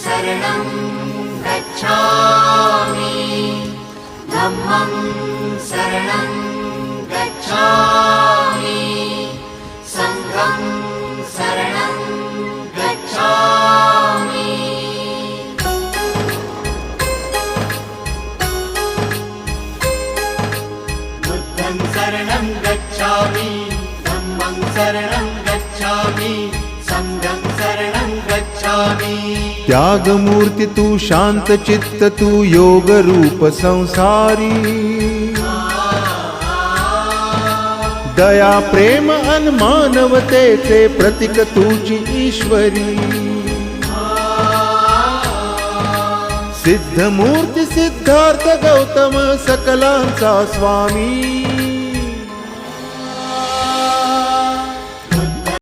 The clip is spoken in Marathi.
शरणं गच्छामि धम्मं शरणं गच्छामि संघं शरणं गच्छामि बुद्धं शरणं गच्छामि धम्मं शरणं गच्छामि संघं शरणं गच्छामि। त्याग मूर्ति तू शांत चित्त तू योग रूप संसारी दया प्रेम अन मानवतेचे प्रतीक तुझी ईश्वरी सिद्ध मूर्ती सिद्धार्थ गौतम सकलांचा स्वामी